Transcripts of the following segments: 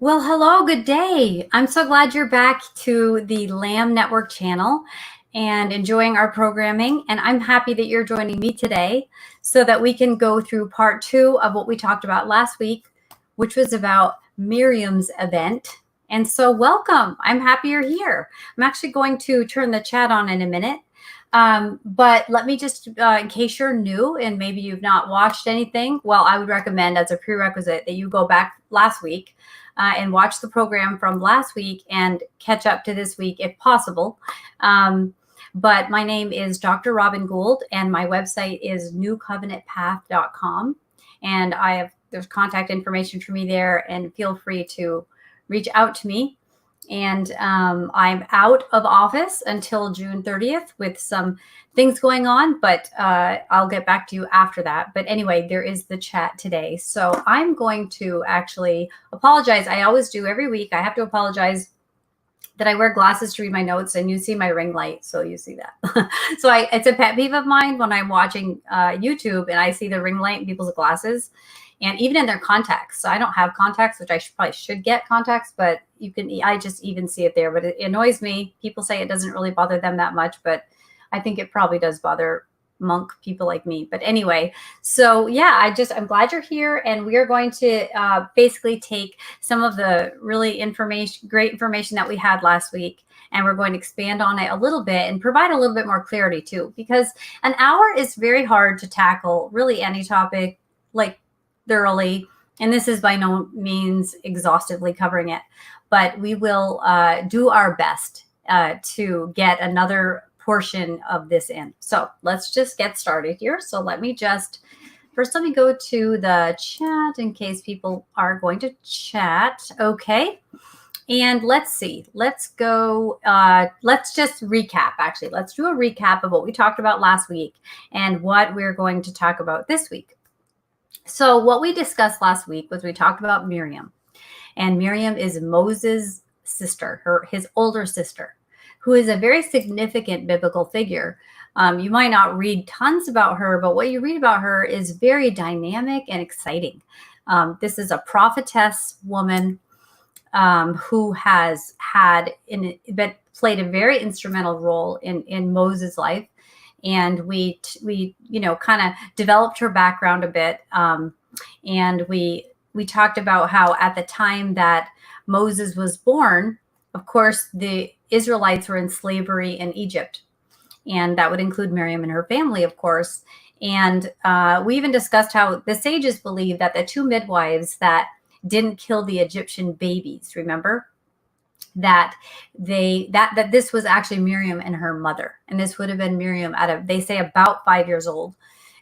Well, hello, good day. I'm so glad you're back to the Lamb Network channel and enjoying our programming. And I'm happy that you're joining me today so that we can go through part 2 of what we talked about last week, which was about Miriam's event. And so welcome. I'm happy you're here. I'm actually going to turn the chat on in a minute. But let me just, in case you're new and maybe you've not watched anything, well, I would recommend as a prerequisite that you go back last week and watch the program from last week and catch up to this week if possible. But my name is Dr. Robin Gould, and my website is newcovenantpath.com. And there's contact information for me there, and feel free to reach out to me. And I'm out of office until June 30th with some things going on, but I'll get back to you after that. But anyway, there is the chat today. So I'm going to actually apologize. I always do every week. I have to apologize that I wear glasses to read my notes, and you see my ring light, so you see that. So it's a pet peeve of mine when I'm watching YouTube and I see the ring light in people's glasses. And even in their contacts. So I don't have contacts, which I probably should get contacts, but I just even see it there. But it annoys me. People say it doesn't really bother them that much, but I think it probably does bother monk people like me. But anyway, so yeah, I'm glad you're here. And we are going to basically take some of the really great information that we had last week, and we're going to expand on it a little bit and provide a little bit more clarity too, because an hour is very hard to tackle really any topic like thoroughly, and this is by no means exhaustively covering it, but we will do our best to get another portion of this in. So let's just get started here. So let me go to the chat in case people are going to chat. Okay. And let's see, let's go, let's just recap. Actually, let's do a recap of what we talked about last week and what we're going to talk about this week. So what we discussed last week was we talked about Miriam, and Miriam is Moses' sister, his older sister, who is a very significant biblical figure. You might not read tons about her, but what you read about her is very dynamic and exciting. This is a prophetess woman who has played a very instrumental role in Moses' life. And we kind of developed her background a bit. And we talked about how at the time that Moses was born, of course, the Israelites were in slavery in Egypt. And that would include Miriam and her family, of course. And we even discussed how the sages believe that the two midwives that didn't kill the Egyptian babies, remember? That this was actually Miriam and her mother, and this would have been Miriam they say about 5 years old.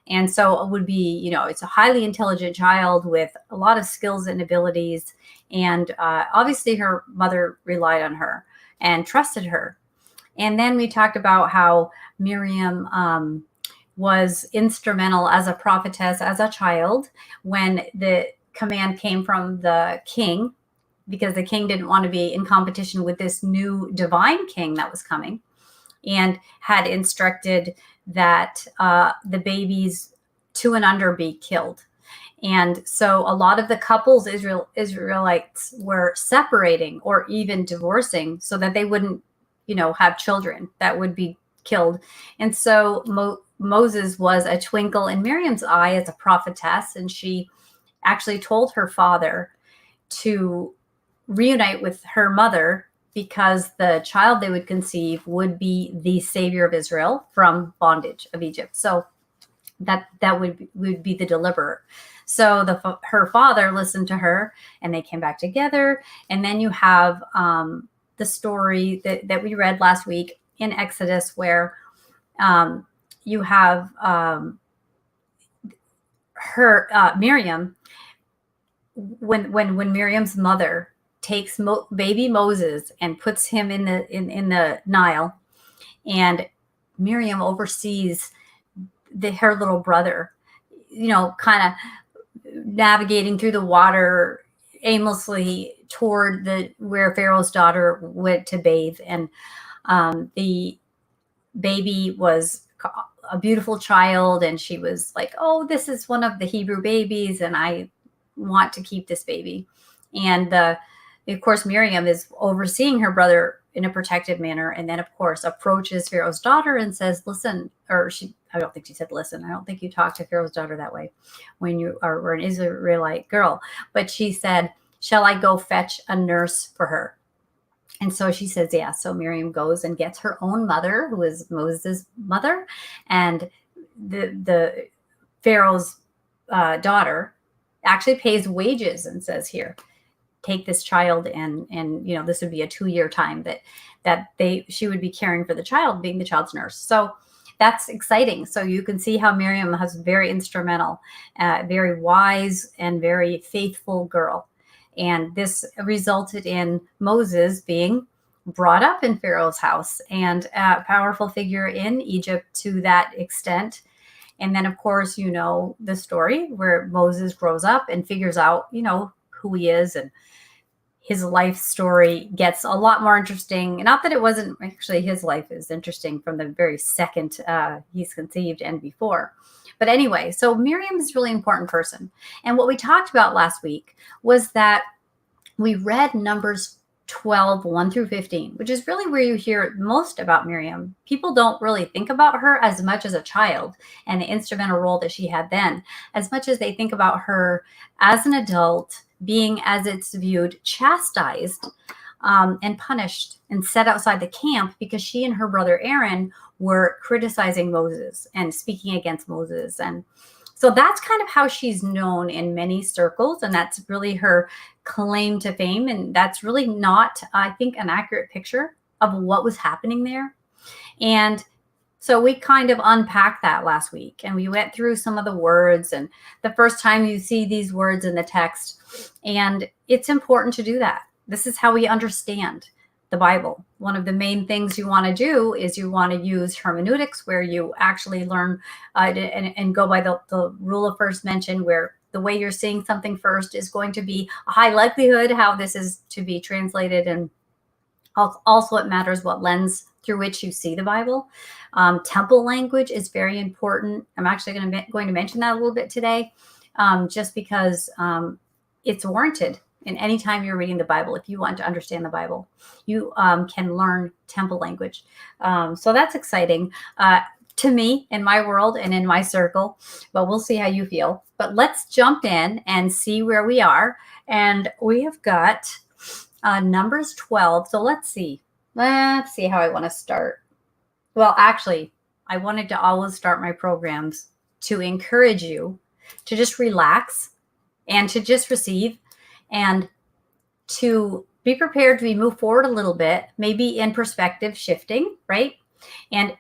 And so it would be, it's a highly intelligent child with a lot of skills and abilities. And obviously her mother relied on her and trusted her. And then we talked about how Miriam was instrumental as a prophetess, as a child, when the command came from the king, because the king didn't want to be in competition with this new divine king that was coming, and had instructed that the babies 2 and under be killed. And so a lot of the couples, Israelites, were separating or even divorcing so that they wouldn't, have children that would be killed. And so Moses was a twinkle in Miriam's eye as a prophetess, and she actually told her father to reunite with her mother, because the child they would conceive would be the savior of Israel from bondage of Egypt. So that would be the deliverer. So her father listened to her, and they came back together. And then you have the story that we read last week in Exodus, where you have Miriam, when Miriam's mother takes baby Moses and puts him in the Nile, and Miriam oversees her little brother, kind of navigating through the water aimlessly toward where Pharaoh's daughter went to bathe. And the baby was a beautiful child, and she was like, oh, this is one of the Hebrew babies, and I want to keep this baby. And the of course, Miriam is overseeing her brother in a protective manner, and then, of course, approaches Pharaoh's daughter and says, listen, or I don't think she said listen. I don't think you talk to Pharaoh's daughter that way when you are an Israelite girl. But she said, shall I go fetch a nurse for her? And so she says, yeah. So Miriam goes and gets her own mother, who is Moses' mother, and the Pharaoh's daughter actually pays wages and says, here, take this child, and this would be a 2-year time that she would be caring for the child, being the child's nurse. So that's exciting. So you can see how Miriam has very instrumental, very wise and very faithful girl. And this resulted in Moses being brought up in Pharaoh's house and a powerful figure in Egypt to that extent. And then, of course, the story where Moses grows up and figures out, who he is, and his life story gets a lot more interesting. Not that it wasn't actually, his life is interesting from the very second he's conceived and before. But anyway, so Miriam is a really important person. And what we talked about last week was that we read Numbers 12, 1 through 15, which is really where you hear most about Miriam. People don't really think about her as much as a child and the instrumental role that she had then, as much as they think about her as an adult, being, as it's viewed, chastised and punished and set outside the camp because she and her brother Aaron were criticizing Moses and speaking against Moses. And so that's kind of how she's known in many circles, and that's really her claim to fame. And that's really not, I think, an accurate picture of what was happening there. And so we kind of unpacked that last week, and we went through some of the words, and the first time you see these words in the text, and it's important to do that. This is how we understand the Bible. One of the main things you want to do is you want to use hermeneutics, where you actually learn and go by the rule of first mention, where the way you're seeing something first is going to be a high likelihood how this is to be translated. And also it matters what lens through which you see the Bible. Temple language is very important. I'm actually going to mention that a little bit today, just because it's warranted. And anytime you're reading the Bible, if you want to understand the Bible, you can learn temple language. So that's exciting to me in my world and in my circle, but we'll see how you feel. But let's jump in and see where we are. And we have got Numbers 12. So let's see how I want to start. Well, actually, I wanted to always start my programs to encourage you to just relax and to just receive, and to be prepared to move forward a little bit, maybe in perspective shifting, right? And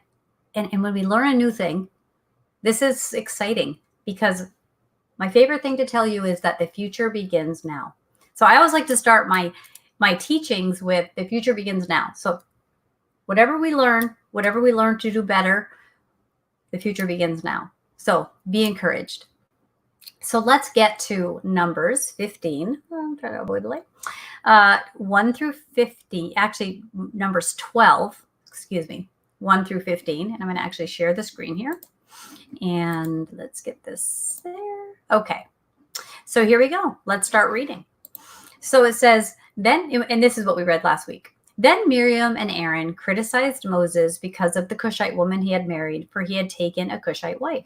when we learn a new thing, this is exciting, because my favorite thing to tell you is that the future begins now. So I always like to start my teachings with the future begins now. So whatever we learn to do better, the future begins now. So be encouraged. So let's get to Numbers 15. I'm trying to avoid the light. 1 through 50. Actually, Numbers 12. 1 through 15. And I'm going to actually share the screen here. And let's get this there. Okay. So here we go. Let's start reading. So it says, then, and this is what we read last week. Then Miriam and Aaron criticized Moses because of the Cushite woman he had married, for he had taken a Cushite wife.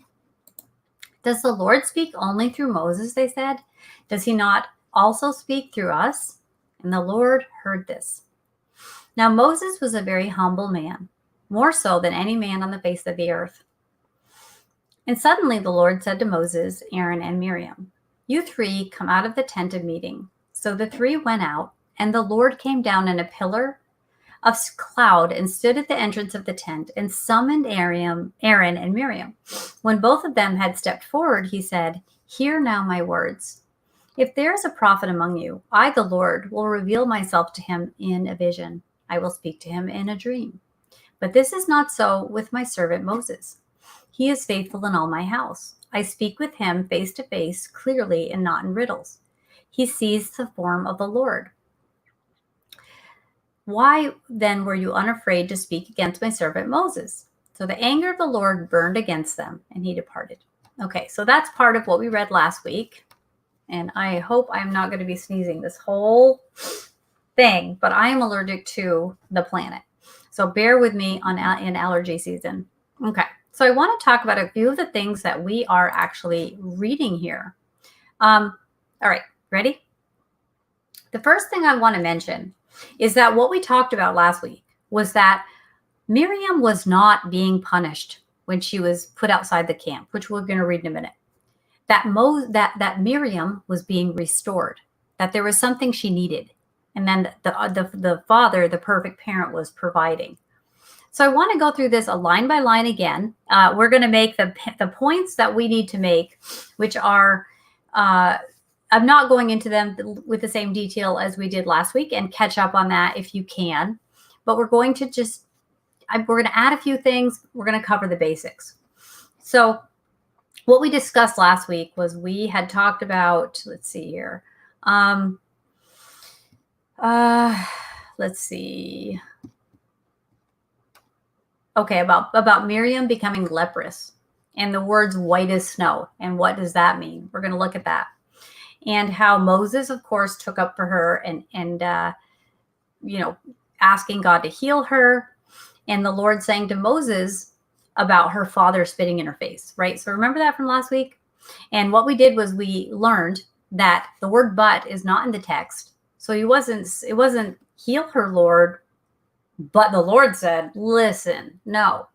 Does the Lord speak only through Moses, they said? Does he not also speak through us? And the Lord heard this. Now Moses was a very humble man, more so than any man on the face of the earth. And suddenly the Lord said to Moses, Aaron, and Miriam, you three come out of the tent of meeting. So the three went out, and the Lord came down in a pillar of cloud and stood at the entrance of the tent and summoned Aaron and Miriam. When both of them had stepped forward, he said, hear now my words. If there is a prophet among you, I, the Lord, will reveal myself to him in a vision. I will speak to him in a dream. But this is not so with my servant Moses. He is faithful in all my house. I speak with him face to face, clearly and not in riddles. He sees the form of the Lord. Why then were you unafraid to speak against my servant Moses? So the anger of the Lord burned against them, and he departed. Okay, so that's part of what we read last week. And I hope I'm not going to be sneezing this whole thing, but I am allergic to the planet. So bear with me in allergy season. Okay, so I want to talk about a few of the things that we are actually reading here. All right, ready? The first thing I want to mention is that what we talked about last week was that Miriam was not being punished when she was put outside the camp, which we're going to read in a minute. That Miriam was being restored, that there was something she needed, and then the father, the perfect parent, was providing. So I want to go through this line by line again. We're going to make the points that we need to make, which are, I'm not going into them with the same detail as we did last week, and catch up on that if you can. But we're going to we're going to add a few things. We're going to cover the basics. So what we discussed last week was we had talked about, let's see here. Let's see. Okay, about Miriam becoming leprous and the words white as snow. And what does that mean? We're going to look at that. And how Moses, of course, took up for her and asking God to heal her. And the Lord saying to Moses about her father spitting in her face, right? So remember that from last week? And what we did was we learned that the word but is not in the text. So it wasn't heal her, Lord, but the Lord said, listen, no,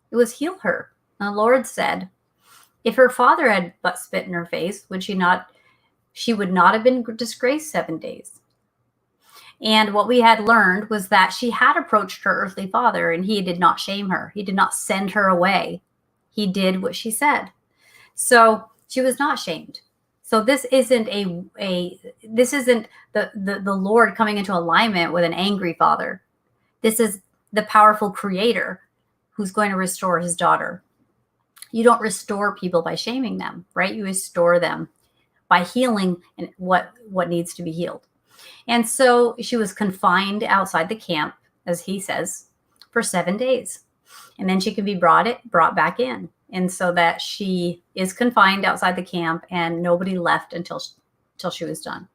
it was heal her. And the Lord said, if her father had but spit in her face, she would not have been disgraced 7 days. And what we had learned was that she had approached her earthly father and he did not shame her. He did not send her away. He did what she said. So she was not shamed. So this isn't the Lord coming into alignment with an angry father. This is the powerful creator who's going to restore his daughter. You don't restore people by shaming them, right? You restore them by healing and what needs to be healed. And so she was confined outside the camp, as he says, for 7 days. And then she can be brought back in. And so that she is confined outside the camp and nobody left until she was done.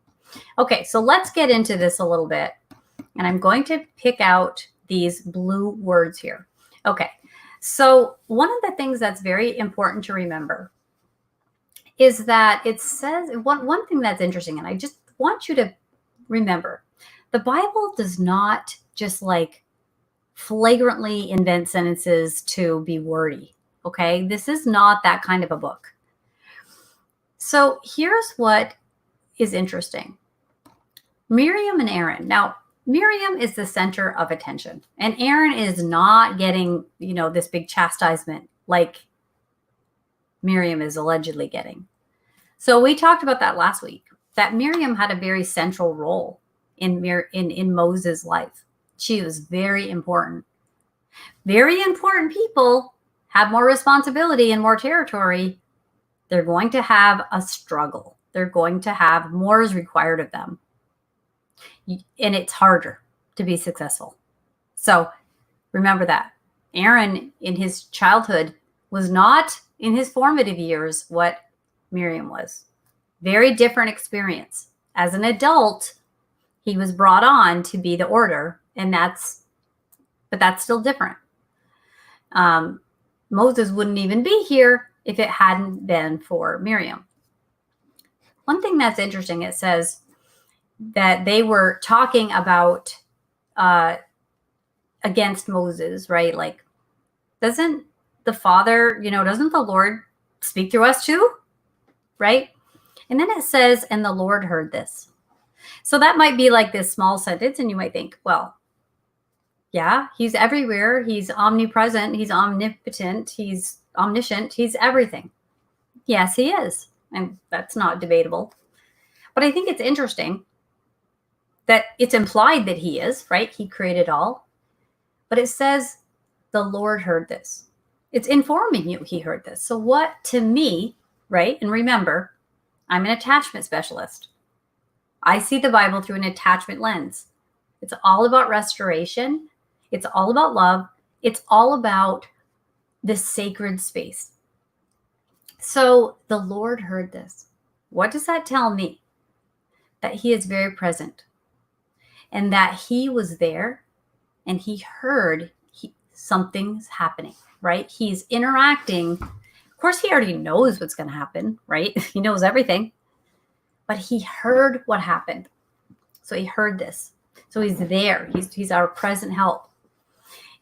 Okay, so let's get into this a little bit. And I'm going to pick out these blue words here. Okay, so one of the things that's very important to remember is that it says, one thing that's interesting, and I just want you to remember, the Bible does not just like flagrantly invent sentences to be wordy, okay? This is not that kind of a book. So here's what is interesting. Miriam and Aaron. Now, Miriam is the center of attention, and Aaron is not getting, this big chastisement like Miriam is allegedly getting. So we talked about that last week, that Miriam had a very central role in Moses' life. She was very important. Very important people have more responsibility and more territory. They're going to have a struggle. They're going to have more is required of them. And it's harder to be successful. So remember that. Aaron, in his childhood, was not in his formative years what Miriam was. Very different experience. As an adult, he was brought on to be the order, but that's still different. Moses wouldn't even be here if it hadn't been for Miriam. One thing that's interesting, it says that they were talking about against Moses, right? Like, doesn't the Lord speak through us too? Right? And then it says, and the Lord heard this. So that might be like this small sentence, and you might think, well, yeah, he's everywhere. He's omnipresent. He's omnipotent. He's omniscient. He's everything. Yes, he is. And that's not debatable. But I think it's interesting that it's implied that he is, right? He created all. But it says the Lord heard this. It's informing you he heard this. So what to me, right? And remember, I'm an attachment specialist. I see the Bible through an attachment lens. It's all about restoration. It's all about love. It's all about the sacred space. So the Lord heard this. What does that tell me? That he is very present. and that he was there and he heard something's happening, right? He's interacting. Of course, he already knows what's going to happen, right? He knows everything, but he heard what happened. So he heard this. So he's there. He's our present help.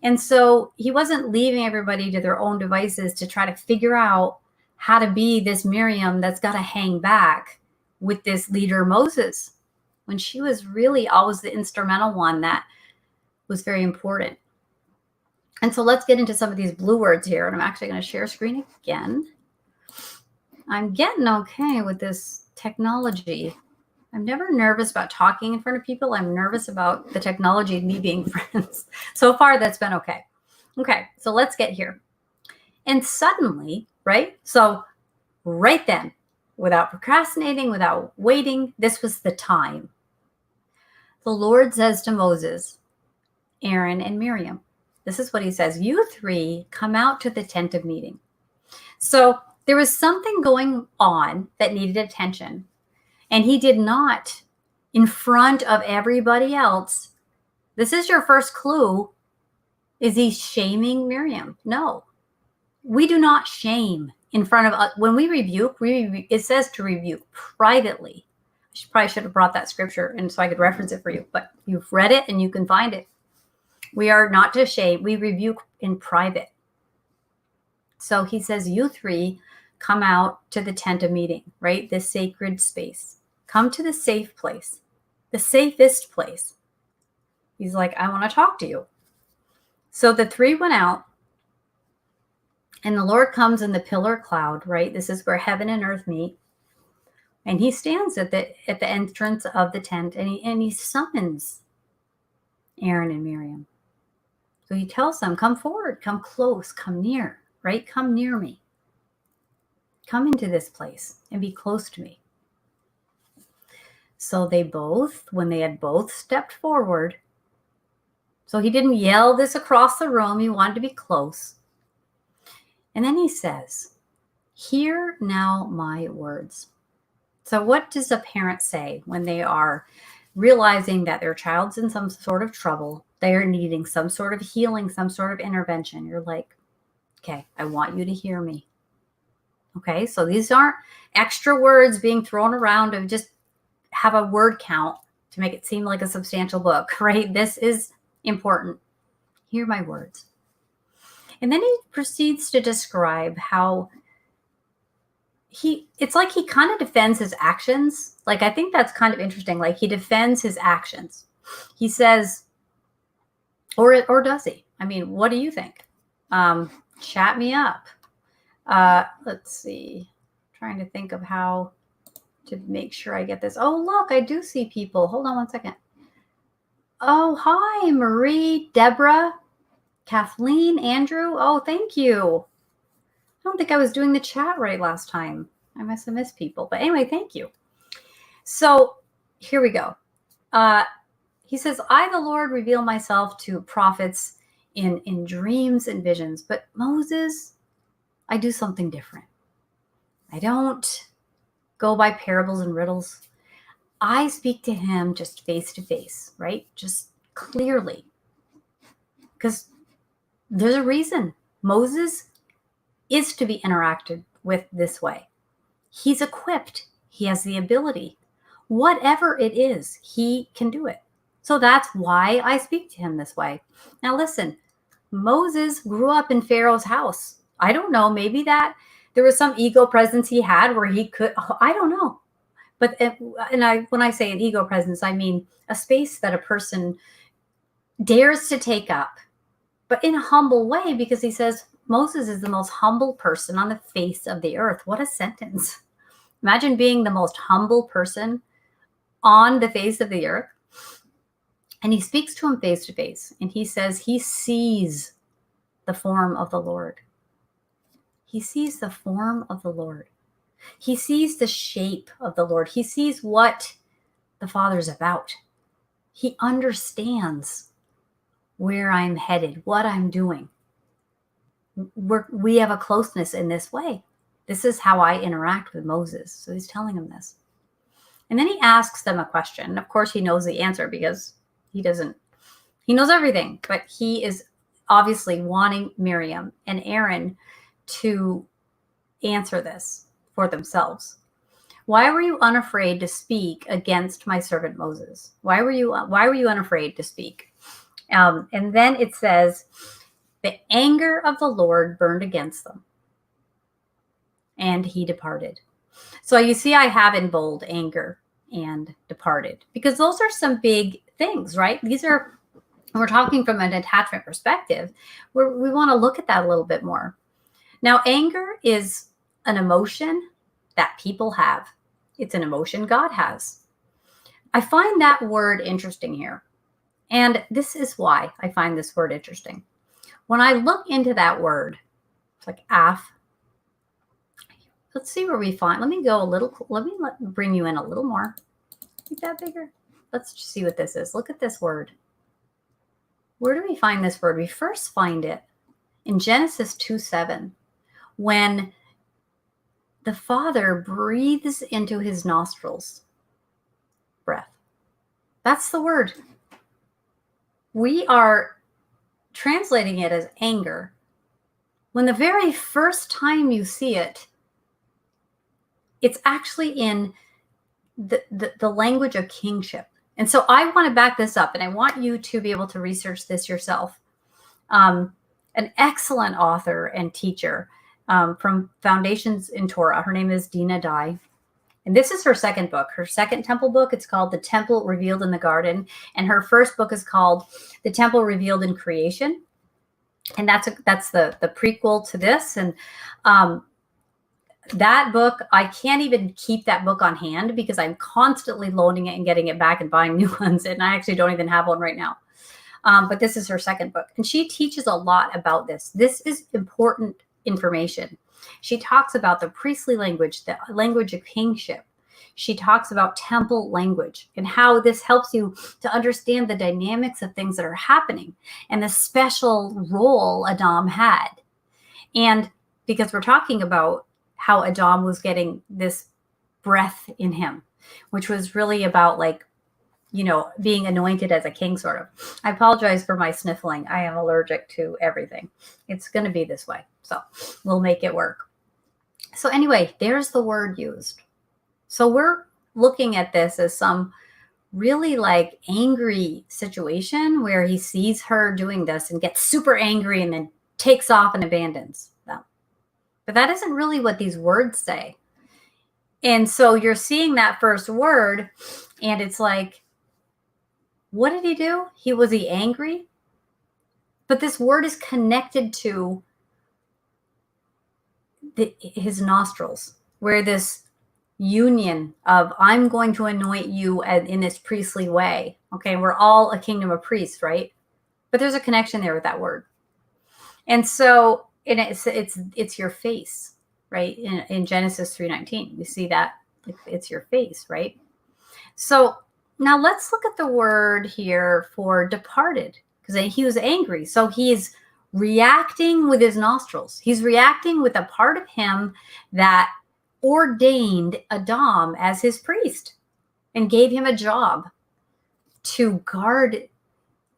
And so he wasn't leaving everybody to their own devices to try to figure out how to be this Miriam that's got to hang back with this leader Moses, when she was really always the instrumental one that was very important. And so let's get into some of these blue words here. And I'm actually going to share screen again. I'm getting okay with this technology. I'm never nervous about talking in front of people. I'm nervous about the technology and me being friends. So far, that's been okay. Okay, so let's get here. And suddenly, right? So right then, without procrastinating, without waiting, this was the time. The Lord says to Moses, Aaron, and Miriam, this is what he says, you three come out to the tent of meeting. So there was something going on that needed attention. And he did not, in front of everybody else, this is your first clue. Is he shaming Miriam? No. We do not shame in front of us. When we rebuke, it says to rebuke privately. I probably should have brought that scripture and so I could reference it for you, but you've read it and you can find it. We are not to shame. We rebuke in private. So he says, you three come out to the tent of meeting, right? This sacred space. Come to the safe place, the safest place. He's like, I want to talk to you. So the three went out, and the Lord comes in the pillar cloud, right? This is where heaven and earth meet. And he stands at the entrance of the tent, and he summons Aaron and Miriam. So he tells them, come forward, come close, come near, right? Come near me. Come into this place and be close to me. So they both, when they had both stepped forward, so he didn't yell this across the room. He wanted to be close. And then he says, hear now my words. So what does a parent say when they are realizing that their child's in some sort of trouble? They are needing some sort of healing, some sort of intervention. You're like, okay, I want you to hear me. Okay, so these aren't extra words being thrown around of just have a word count to make it seem like a substantial book, right? This is important. Hear my words. And then he proceeds to describe how it's like he kind of defends his actions. Like, I think that's kind of interesting. Like, he defends his actions. He says, or does he? I mean, what do you think? Chat me up. Let's see. I'm trying to think of how to make sure I get this. Oh, look, I do see people. Hold on one second. Oh, hi, Marie, Deborah, Kathleen, Andrew. Oh, thank you. I don't think I was doing the chat right last time. I must have missed people. But anyway, thank you. So here we go. He says, I, the Lord, reveal myself to prophets in dreams and visions. But Moses, I do something different. I don't go by parables and riddles. I speak to him just face to face, right? Just clearly. Because there's a reason Moses is to be interacted with this way. He's equipped. He has the ability. Whatever it is, he can do it. So that's why I speak to him this way. Now listen, Moses grew up in Pharaoh's house. I don't know, maybe that there was some ego presence he had where he could, I don't know. But when I say an ego presence, I mean a space that a person dares to take up, but in a humble way, because he says Moses is the most humble person on the face of the earth. What a sentence. Imagine being the most humble person on the face of the earth. And he speaks to him face to face, and he says he sees the form of the Lord. He sees the form of the Lord. He sees the shape of the Lord. He sees what the Father's about. He understands where I'm headed, what I'm doing. We have a closeness in this way. This is how I interact with Moses. So he's telling him this. And then he asks them a question. Of course, he knows the answer because He doesn't, he knows everything, but he is obviously wanting Miriam and Aaron to answer this for themselves. Why were you unafraid to speak against my servant Moses? Why were you unafraid to speak? And then it says, the anger of the Lord burned against them, and he departed. So you see, I have in bold anger and departed, because those are some big things, right? These are, we're talking from an attachment perspective, where we want to look at that a little bit more. Now, anger is an emotion that people have. It's an emotion God has. I find that word interesting here. And this is why I find this word interesting. When I look into that word, it's like af. Let's see where we find. Let me go a little. Let me bring you in a little more. Make that bigger. Let's just see what this is. Look at this word. Where do we find this word? We first find it in Genesis 2:7, when the Father breathes into his nostrils breath. That's the word. We are translating it as anger, when the very first time you see it, it's actually in the language of kingship. And so I want to back this up, and I want you to be able to research this yourself. An excellent author and teacher from Foundations in Torah. Her name is D.R.E. And this is her second book, her second temple book. It's called The Temple Revealed in the Garden. And her first book is called The Temple Revealed in Creation. And that's the prequel to this. And that book, I can't even keep that book on hand because I'm constantly loaning it and getting it back and buying new ones. And I actually don't even have one right now. But this is her second book. And she teaches a lot about this. This is important information. She talks about the priestly language, the language of kingship. She talks about temple language and how this helps you to understand the dynamics of things that are happening and the special role Adam had. And because we're talking about how Adam was getting this breath in him, which was really about, like, you know, being anointed as a king, sort of. I apologize for my sniffling. I am allergic to everything. It's going to be this way. So we'll make it work. So anyway, there's the word used. So we're looking at this as some really like angry situation where he sees her doing this and gets super angry and then takes off and abandons them. But that isn't really what these words say. And so you're seeing that first word, and it's like, what did he do? Was he angry? But this word is connected to his nostrils, where this union of, I'm going to anoint you in this priestly way. Okay, we're all a kingdom of priests, right? But there's a connection there with that word. And so it's your face, right? In Genesis 3:19, we see that it's your face, right? So now let's look at the word here for departed, because he was angry. So he's reacting with his nostrils. He's reacting with a part of him that ordained Adam as his priest and gave him a job to guard.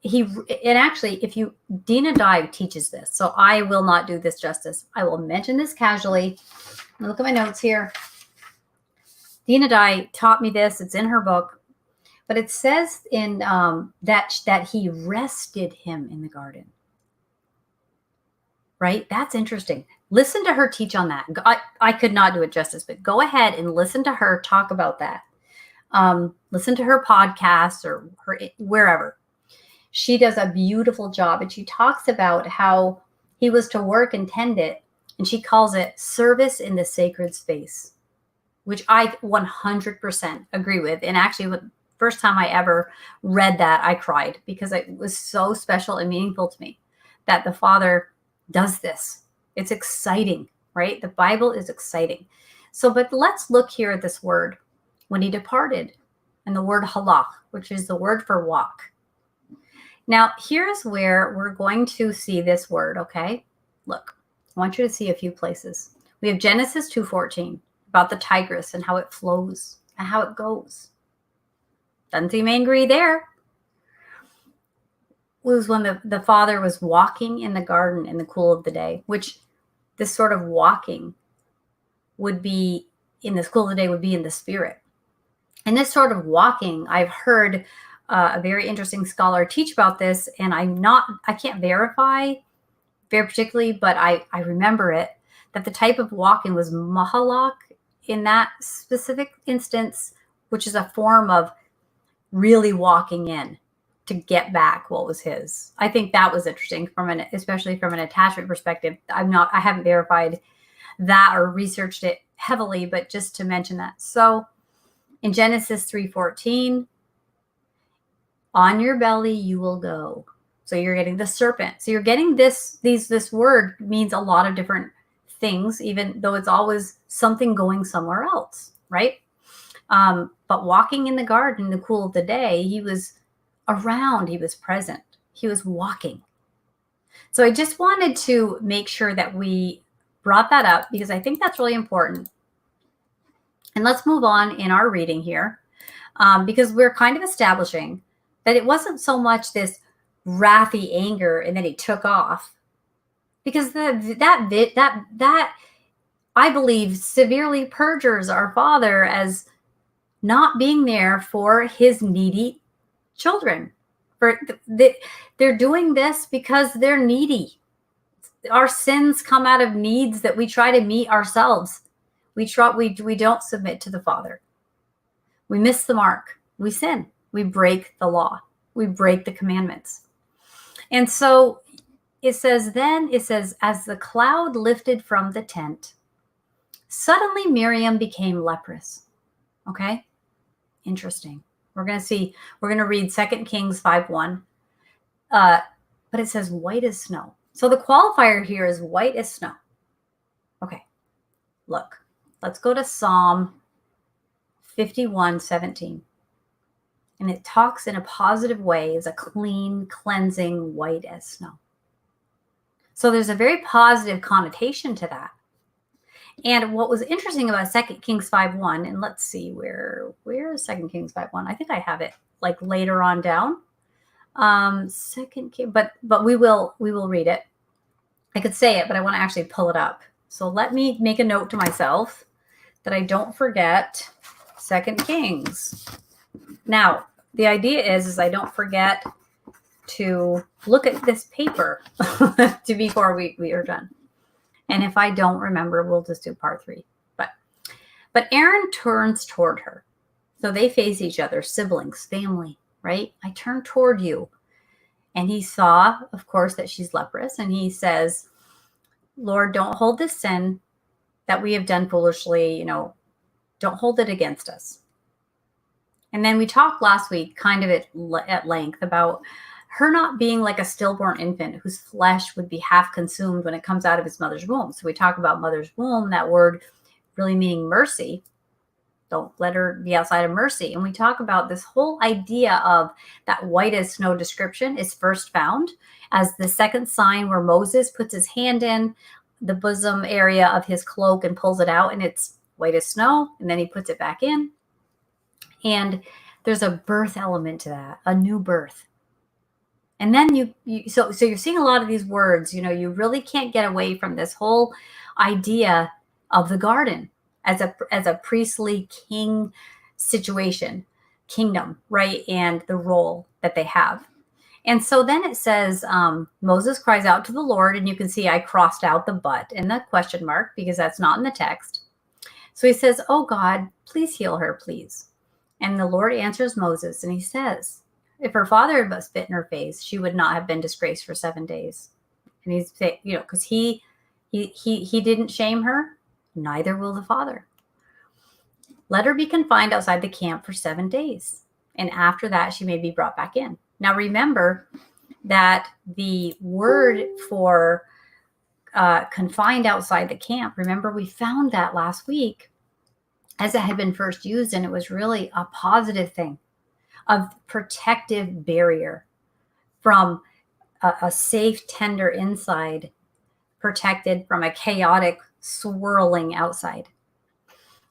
And actually, if you, D.R.E. teaches this, so I will not do this justice. I will mention this casually. Look at my notes here. D.R.E. taught me this. It's in her book. But it says in that he rested him in the garden. Right? That's interesting. Listen to her teach on that. I could not do it justice, but go ahead and listen to her talk about that. Listen to her podcast or her wherever. She does a beautiful job, and she talks about how he was to work and tend it, and she calls it service in the sacred space, which I 100% agree with. And actually, first time I ever read that, I cried because it was so special and meaningful to me that the Father does this. It's exciting, right? The Bible is exciting. So, but let's look here at this word, when he departed, and the word halach, which is the word for walk. Now, here's where we're going to see this word, okay? Look, I want you to see a few places. We have Genesis 2:14 about the Tigris and how it flows and how it goes. Doesn't seem angry there. was when the father was walking in the garden in the cool of the day, which this sort of walking would be in the cool of the day would be in the spirit. And this sort of walking, I've heard a very interesting scholar teach about this, and I can't verify very particularly, but I remember it, that the type of walking was mahalak in that specific instance, which is a form of really walking in to get back what was his. I think that was interesting especially from an attachment perspective. I haven't verified that or researched it heavily, but just to mention that. So in Genesis 3:14, on your belly you will go. So you're getting the serpent. So you're getting this word means a lot of different things, even though it's always something going somewhere else, right? But walking in the garden in the cool of the day, he was around, he was present, he was walking. So I just wanted to make sure that we brought that up because I think that's really important. And let's move on in our reading here, because we're kind of establishing that it wasn't so much this wrathy anger and then he took off, because that I believe severely perjures our Father as not being there for his needy children. They're doing this because they're needy. Our sins come out of needs that we try to meet ourselves. We don't submit to the Father. We miss the mark. We sin. We break the law. We break the commandments. And so it says, as the cloud lifted from the tent, suddenly Miriam became leprous. Okay? Interesting. We're going to read 2 Kings 5:1. But it says white as snow. So the qualifier here is white as snow. Okay. Look. Let's go to Psalm 51:17. And it talks in a positive way as a clean, cleansing, white as snow. So there's a very positive connotation to that. And what was interesting about 2 Kings 5:1, and let's see where is 2 Kings 5:1? I think I have it like later on down. 2 King, but we will read it. I could say it, but I want to actually pull it up. So let me make a note to myself that I don't forget 2 Kings. Now, the idea is I don't forget to look at this paper before we are done. And if I don't remember, we'll just do part 3. But Aaron turns toward her. So they face each other, siblings, family, right? I turn toward you. And he saw, of course, that she's leprous. And he says, Lord, don't hold this sin that we have done foolishly, don't hold it against us. And then we talked last week kind of at length about her not being like a stillborn infant whose flesh would be half consumed when it comes out of his mother's womb. So we talk about mother's womb, that word really meaning mercy. Don't let her be outside of mercy. And we talk about this whole idea of that white as snow description is first found as the second sign where Moses puts his hand in the bosom area of his cloak and pulls it out, and it's white as snow, and then he puts it back in. And there's a birth element to that, a new birth. And then so you're seeing a lot of these words, you really can't get away from this whole idea of the garden as a priestly king situation, kingdom, right? And the role that they have. And so then it says, Moses cries out to the Lord, and you can see I crossed out the but and the question mark because that's not in the text. So he says, oh God, please heal her, please. And the Lord answers Moses, and he says, if her father had but spit in her face, she would not have been disgraced for 7 days. And he's saying, because he didn't shame her, neither will the father. Let her be confined outside the camp for 7 days. And after that, she may be brought back in. Now, remember that the word for confined outside the camp, remember we found that last week as it had been first used, and it was really a positive thing, a protective barrier from a safe, tender inside, protected from a chaotic, swirling outside.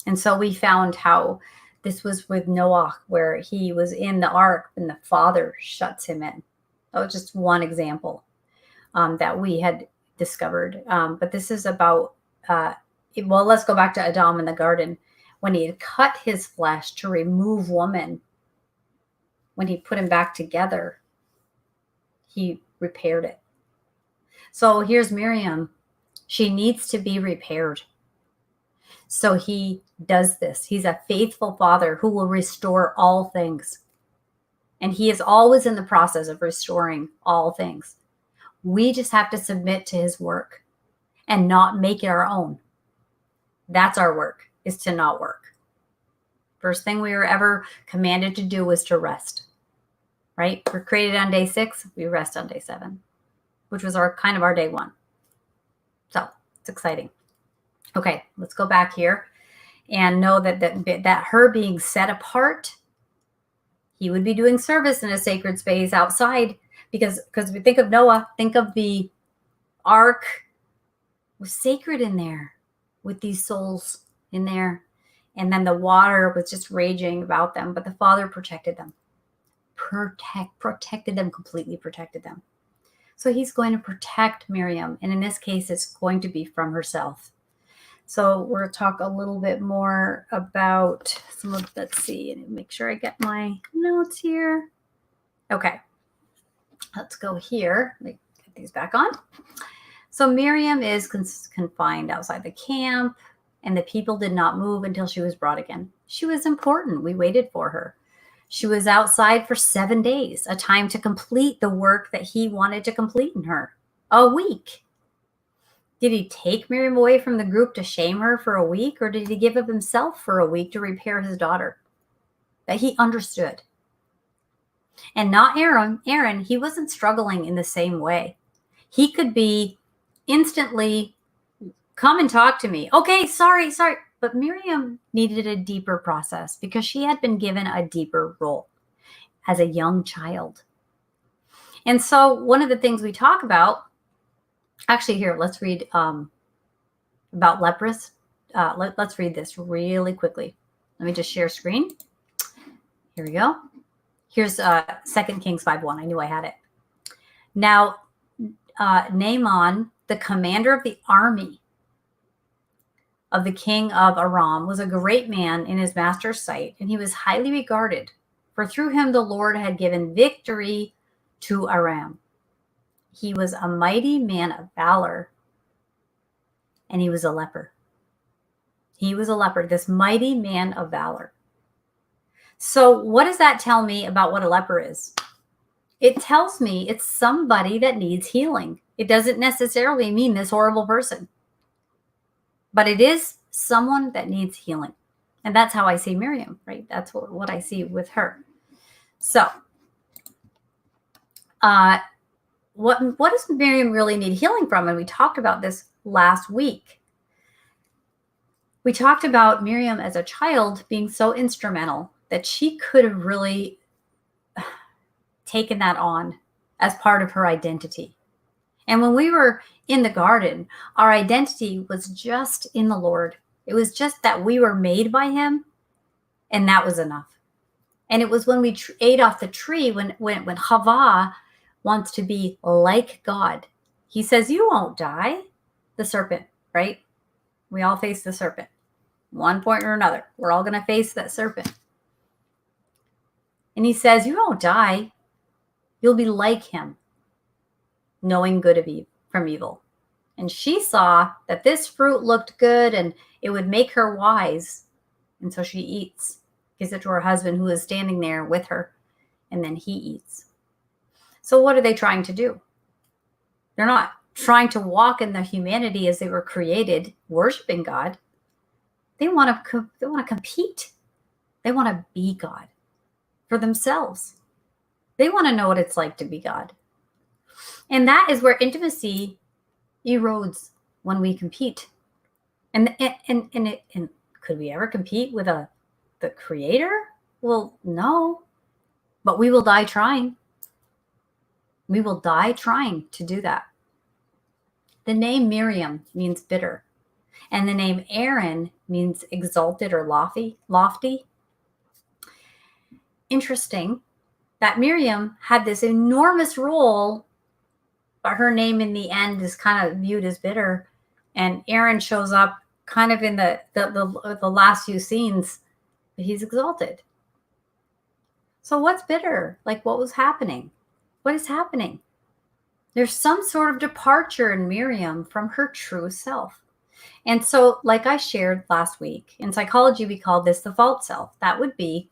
And so we found how this was with Noah, where he was in the ark and the father shuts him in. That was just one example that we had discovered. But this is about, well, let's go back to Adam in the garden. When he had cut his flesh to remove woman, when he put him back together, he repaired it. So here's Miriam. She needs to be repaired. So he does this. He's a faithful father who will restore all things. And he is always in the process of restoring all things. We just have to submit to his work and not make it our own. That's our work, is to not work. First thing we were ever commanded to do was to rest, right? We're created on day 6. We rest on day 7, which was our kind of our day 1. So it's exciting. Okay, let's go back here and know that her being set apart, he would be doing service in a sacred space outside, because we think of Noah, think of the ark was sacred in there with these souls in there. And then the water was just raging about them, but the Father protected them. Protected them, completely protected them. So he's going to protect Miriam. And in this case, it's going to be from herself. So we're going to talk a little bit more about some of, let's see, and make sure I get my notes here. Okay, let's go here. Let me get these back on. So Miriam is confined outside the camp, and the people did not move until she was brought again. She was important. We waited for her. She was outside for 7 days, a time to complete the work that he wanted to complete in her. A week. Did he take Miriam away from the group to shame her for a week, or did he give of himself for a week to repair his daughter? That he understood. And not Aaron. Aaron, he wasn't struggling in the same way. He could be instantly, come and talk to me. Okay, sorry. But Miriam needed a deeper process because she had been given a deeper role as a young child. And so one of the things we talk about, actually here, let's read about leprous. Let's read this really quickly. Let me just share screen. Here we go. Here's 2 Kings 5:1. I knew I had it. Now, Naaman, the commander of the army of the king of Aram, was a great man in his master's sight, and he was highly regarded, for through him the Lord had given victory to Aram. He was a mighty man of valor, and he was a leper. He was a leper, this mighty man of valor. So what does that tell me about what a leper is? It tells me it's somebody that needs healing. It doesn't necessarily mean this horrible person, but it is someone that needs healing. And that's how I see Miriam, right? That's what I see with her. So what does Miriam really need healing from? And we talked about this last week. We talked about Miriam as a child being so instrumental that she could have really taken that on as part of her identity. And when we were in the garden, our identity was just in the Lord. It was just that we were made by him, and that was enough. And it was when we ate off the tree, when Chava wants to be like God, he says, you won't die. The serpent, right? We all face the serpent. One point or another, we're all going to face that serpent. And he says, you won't die. You'll be like him, knowing good from evil. And she saw that this fruit looked good and it would make her wise. And so she eats, gives it to her husband who is standing there with her, and then he eats. So what are they trying to do? They're not trying to walk in the humanity as they were created, worshiping God. They want to compete. They want to be God for themselves. They want to know what it's like to be God. And that is where intimacy erodes when we compete. And could we ever compete with the Creator? Well, no. But we will die trying. We will die trying to do that. The name Miriam means bitter. And the name Aaron means exalted or lofty. Interesting that Miriam had this enormous role, but her name in the end is kind of viewed as bitter. And Aaron shows up kind of in the last few scenes, but he's exalted. So what's bitter? Like, what was happening? What is happening? There's some sort of departure in Miriam from her true self. And so, like I shared last week, in psychology, we call this the false self. That would be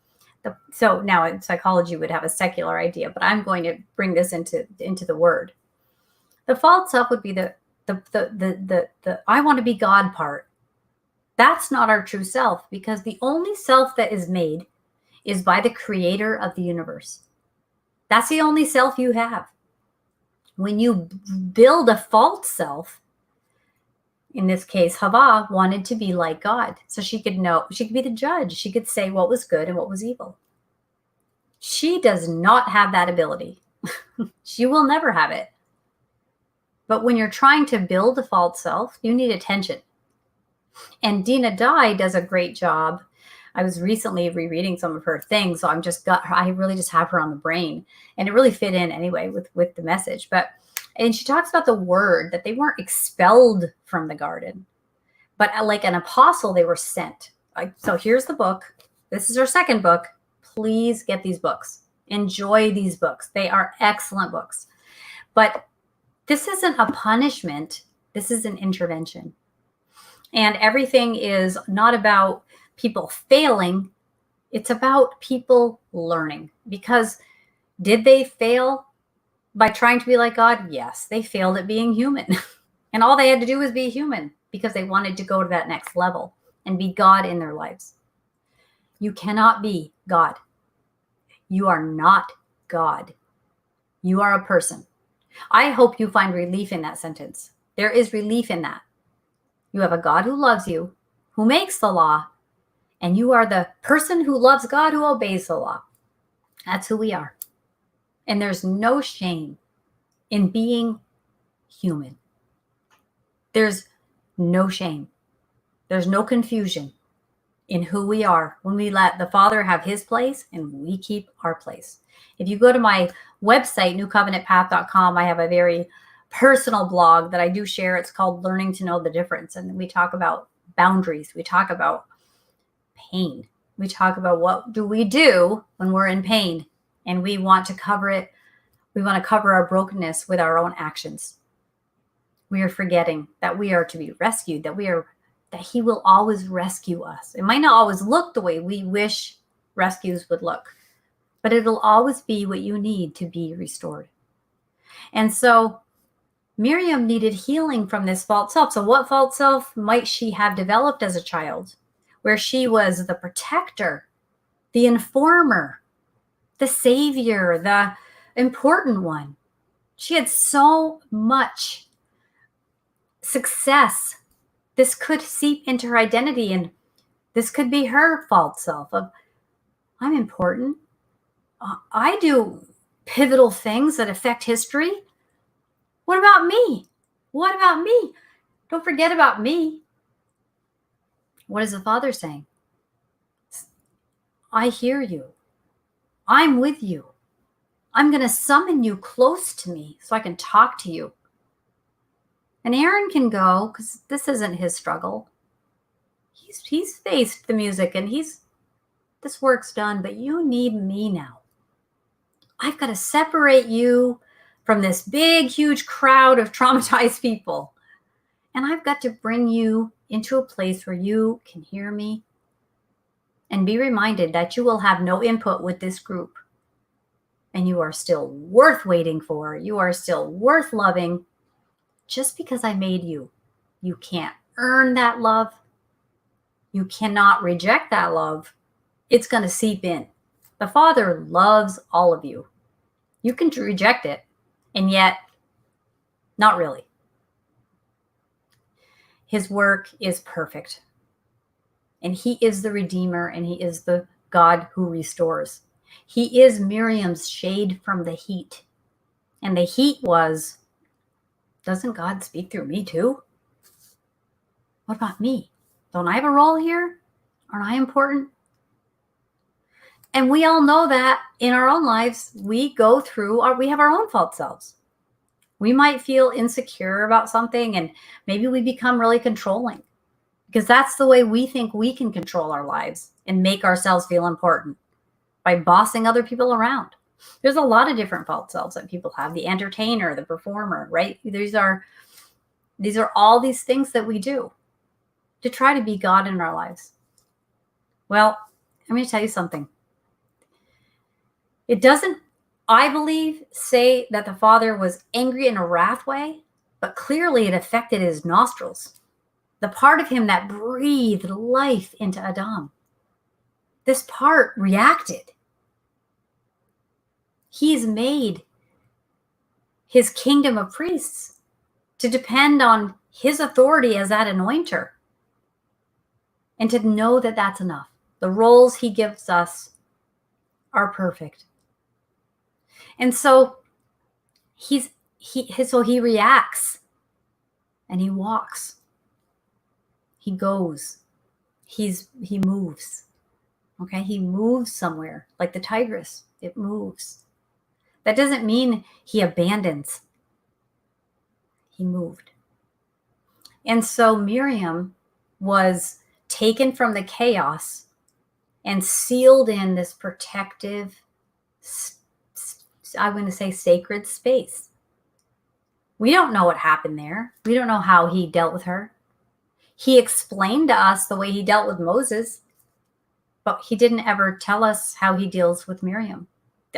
so now in psychology would have a secular idea, but I'm going to bring this into the word. The false self would be the I want to be God part. That's not our true self, because the only self that is made is by the creator of the universe. That's the only self you have. When you build a false self, in this case, Hava wanted to be like God. So she could be the judge. She could say what was good and what was evil. She does not have that ability. She will never have it. But when you're trying to build a false self, you need attention. And D.R.E does a great job. I was recently rereading some of her things, so I really just have her on the brain, and it really fit in anyway with the message. And she talks about the word that they weren't expelled from the garden, but like an apostle, they were sent. So here's the book. This is her second book. Please get these books. Enjoy these books. They are excellent books. But this isn't a punishment. This is an intervention. And everything is not about people failing. It's about people learning. Because did they fail by trying to be like God? Yes, they failed at being human. And all they had to do was be human, because they wanted to go to that next level and be God in their lives. You cannot be God. You are not God. You are a person. I hope you find relief in that sentence. There is relief in that. You have a God who loves you, who makes the law, and you are the person who loves God, who obeys the law. That's who we are. And there's no shame in being human. There's no shame. There's no confusion in who we are when we let the Father have his place and we keep our place. If you go to my website, newcovenantpath.com, I have a very personal blog that I do share. It's called Learning to Know the Difference. And we talk about boundaries. We talk about pain. We talk about what do we do when we're in pain and we want to cover it. We want to cover our brokenness with our own actions. We are forgetting that we are to be rescued, that he will always rescue us. It might not always look the way we wish rescues would look, but it'll always be what you need to be restored. And so Miriam needed healing from this false self. So what false self might she have developed as a child, where she was the protector, the informer, the savior, the important one? She had so much success. This could seep into her identity, and this could be her false self of, I'm important. I do pivotal things that affect history. What about me? What about me? Don't forget about me. What is the Father saying? I hear you. I'm with you. I'm going to summon you close to me so I can talk to you. And Aaron can go, because this isn't his struggle. He's faced the music and this work's done, but you need me now. I've got to separate you from this big, huge crowd of traumatized people. And I've got to bring you into a place where you can hear me and be reminded that you will have no input with this group. And you are still worth waiting for. You are still worth loving. Just because I made you, you can't earn that love. You cannot reject that love. It's going to seep in. The Father loves all of you. You can reject it, and yet not really. His work is perfect. And he is the Redeemer, and he is the God who restores. He is Miriam's shade from the heat. And the heat was, doesn't God speak through me too? What about me? Don't I have a role here? Aren't I important? And we all know that in our own lives, we go through, we have our own false selves. We might feel insecure about something, and maybe we become really controlling because that's the way we think we can control our lives and make ourselves feel important, by bossing other people around. There's a lot of different false selves that people have. The entertainer, the performer, right? These are all these things that we do to try to be God in our lives. Well, I'm going to tell you something. It doesn't, I believe, say that the Father was angry in a wrath way, but clearly it affected his nostrils, the part of him that breathed life into Adam. This part reacted. He's made his kingdom of priests to depend on his authority as that anointer, and to know that that's enough. The roles he gives us are perfect. And so he reacts, and he walks. He goes. He moves. Okay? He moves somewhere, like the tigress. It moves. That doesn't mean he abandons. He moved. And so Miriam was taken from the chaos and sealed in this protective, I want to say, sacred space. We don't know what happened there. We don't know how he dealt with her. He explained to us the way he dealt with Moses, but he didn't ever tell us how he deals with Miriam.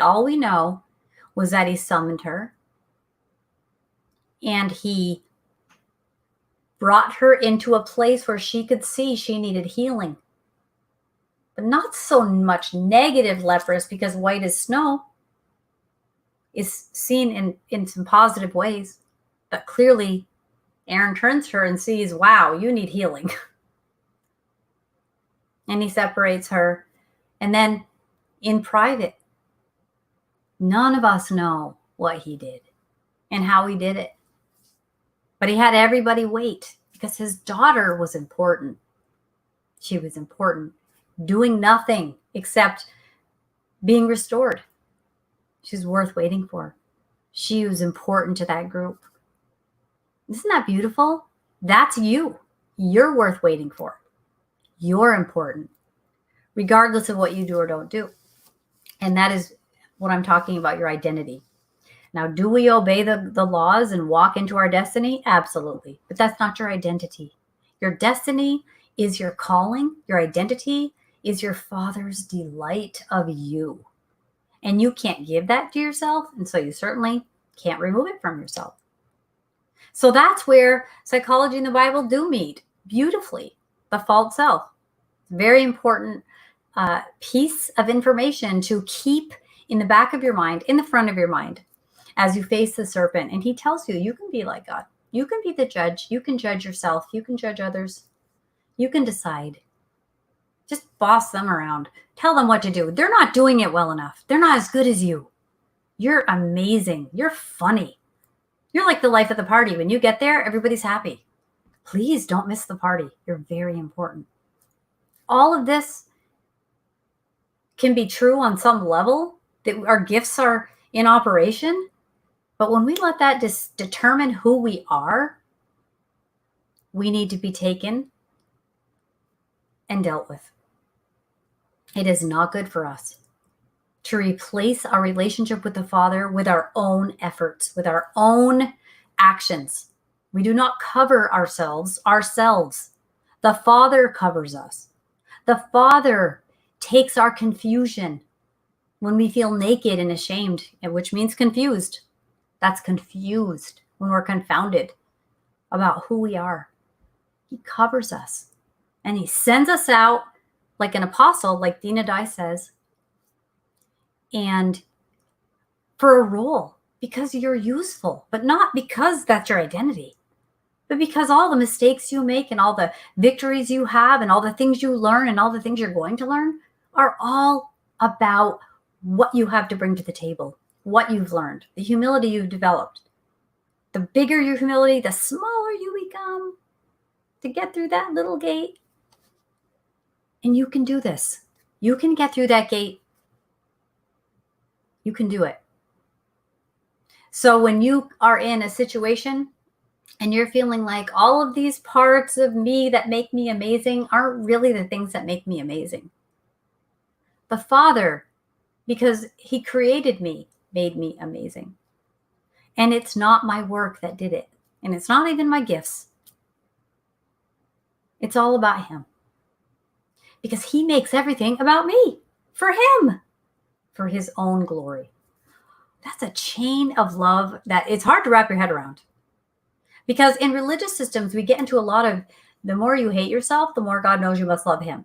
All we know was that he summoned her, and he brought her into a place where she could see she needed healing. But not so much negative leprous, because white as snow is seen in some positive ways. But clearly, Aaron turns to her and sees, wow, you need healing. And he separates her. And then in private, none of us know what he did and how he did it. But he had everybody wait because his daughter was important. She was important, doing nothing except being restored. She's worth waiting for. She was important to that group. Isn't that beautiful? That's you. You're worth waiting for. You're important, regardless of what you do or don't do. And that is what I'm talking about, your identity. Now, do we obey the laws and walk into our destiny? Absolutely. But that's not your identity. Your destiny is your calling. Your identity is your Father's delight of you. And you can't give that to yourself, and so you certainly can't remove it from yourself. So that's where psychology and the Bible do meet beautifully. The false self. Very important piece of information to keep in the back of your mind, in the front of your mind, as you face the serpent. And he tells you, you can be like God. You can be the judge. You can judge yourself. You can judge others. You can decide. Just boss them around. Tell them what to do. They're not doing it well enough. They're not as good as you. You're amazing. You're funny. You're like the life of the party. When you get there, everybody's happy. Please don't miss the party. You're very important. All of this can be true on some level, that our gifts are in operation. But when we let that determine who we are, we need to be taken and dealt with. It is not good for us to replace our relationship with the Father with our own efforts, with our own actions. We do not cover ourselves. The Father covers us. The Father takes our confusion when we feel naked and ashamed, which means confused. That's confused when we're confounded about who we are. He covers us, and he sends us out like an apostle, like D.R.E says, and for a role, because you're useful, but not because that's your identity, but because all the mistakes you make and all the victories you have and all the things you learn and all the things you're going to learn are all about what you have to bring to the table, what you've learned, the humility you've developed. The bigger your humility, the smaller you become to get through that little gate. And you can do this. You can get through that gate You can do it. So when you are in a situation and you're feeling like all of these parts of me that make me amazing aren't really the things that make me amazing. The Father, because he created me, made me amazing. And it's not my work that did it. And it's not even my gifts. It's all about him. Because he makes everything about me, for him, for his own glory. That's a chain of love that it's hard to wrap your head around. Because in religious systems, we get into a lot of the more you hate yourself, the more God knows you must love him.